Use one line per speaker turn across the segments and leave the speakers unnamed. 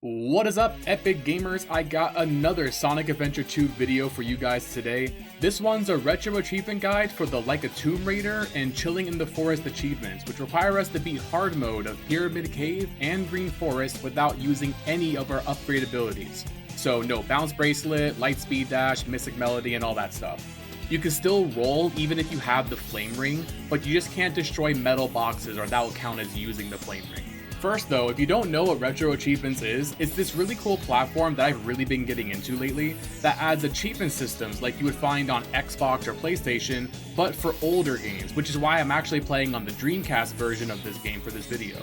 What is up, epic gamers? I got another Sonic Adventure 2 video for you guys today. This one's a retro achievement guide for the Like a Tomb Raider and Chilling in the Forest achievements, which require us to beat hard mode of Pyramid Cave and Green Forest without using any of our upgrade abilities. So no bounce bracelet, light speed dash, mystic melody, and all that stuff. You can still roll even if you have the flame ring, but you just can't destroy metal boxes or that will count as using the flame ring. First though, if you don't know what Retro Achievements is, it's this really cool platform that I've really been getting into lately that adds achievement systems like you would find on Xbox or PlayStation, but for older games, which is why I'm actually playing on the Dreamcast version of this game for this video.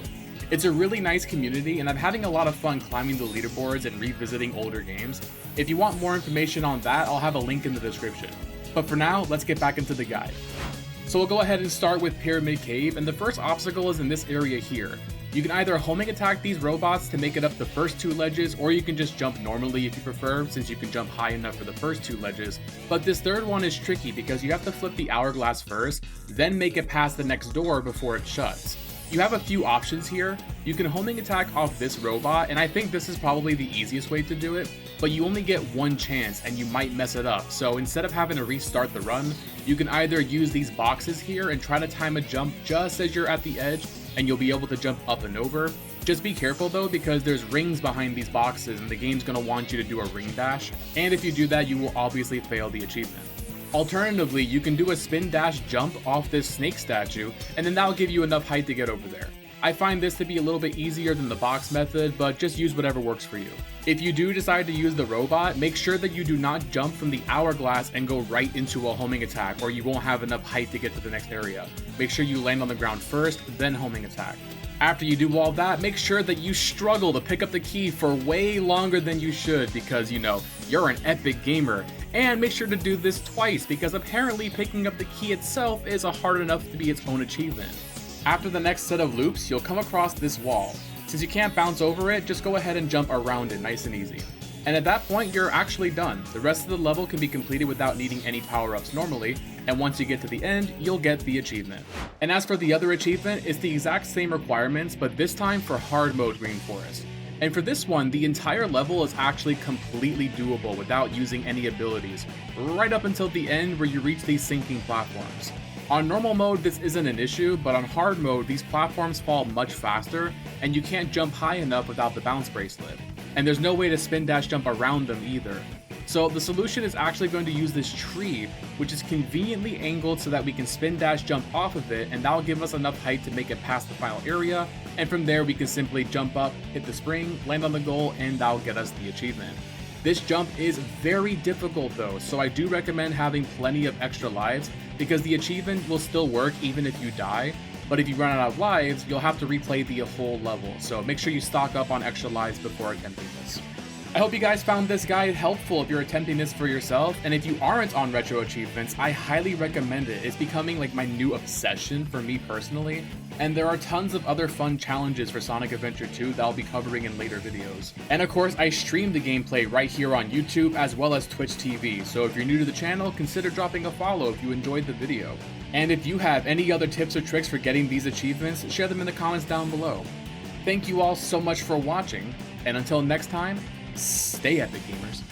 It's a really nice community and I'm having a lot of fun climbing the leaderboards and revisiting older games. If you want more information on that, I'll have a link in the description. But for now, let's get back into the guide. So we'll go ahead and start with Pyramid Cave, and the first obstacle is in this area here. You can either homing attack these robots to make it up the first two ledges, or you can just jump normally if you prefer, since you can jump high enough for the first two ledges. But this third one is tricky because you have to flip the hourglass first, then make it past the next door before it shuts. You have a few options here. You can homing attack off this robot, and I think this is probably the easiest way to do it, but you only get one chance and you might mess it up. So instead of having to restart the run, you can either use these boxes here and try to time a jump just as you're at the edge, and you'll be able to jump up and over. Just be careful though, because there's rings behind these boxes and the game's gonna want you to do a ring dash, and if you do that, you will obviously fail the achievement. Alternatively, you can do a spin dash jump off this snake statue, and then that'll give you enough height to get over there. I find this to be a little bit easier than the box method, but just use whatever works for you. If you do decide to use the robot, make sure that you do not jump from the hourglass and go right into a homing attack, or you won't have enough height to get to the next area. Make sure you land on the ground first, then homing attack. After you do all that, make sure that you struggle to pick up the key for way longer than you should, because you know, you're an epic gamer. And make sure to do this twice, because apparently picking up the key itself is hard enough to be its own achievement. After the next set of loops, you'll come across this wall. Since you can't bounce over it, just go ahead and jump around it nice and easy. And at that point, you're actually done. The rest of the level can be completed without needing any power-ups normally, and once you get to the end, you'll get the achievement. And as for the other achievement, it's the exact same requirements, but this time for hard mode Green Forest. And for this one, the entire level is actually completely doable without using any abilities, right up until the end where you reach these sinking platforms. On normal mode, this isn't an issue, but on hard mode, these platforms fall much faster, and you can't jump high enough without the bounce bracelet. And there's no way to spin dash jump around them either. So the solution is actually going to use this tree, which is conveniently angled so that we can spin dash jump off of it, and that'll give us enough height to make it past the final area, and from there we can simply jump up, hit the spring, land on the goal, and that'll get us the achievement. This jump is very difficult though, so I do recommend having plenty of extra lives, because the achievement will still work even if you die, but if you run out of lives, you'll have to replay the whole level, so make sure you stock up on extra lives before attempting this. I hope you guys found this guide helpful if you're attempting this for yourself, and if you aren't on Retro Achievements, I highly recommend it. It's becoming like my new obsession for me personally, and there are tons of other fun challenges for Sonic Adventure 2 that I'll be covering in later videos. And of course, I stream the gameplay right here on YouTube as well as Twitch TV, so if you're new to the channel, consider dropping a follow if you enjoyed the video. And if you have any other tips or tricks for getting these achievements, share them in the comments down below. Thank you all so much for watching, and until next time, stay epic, gamers.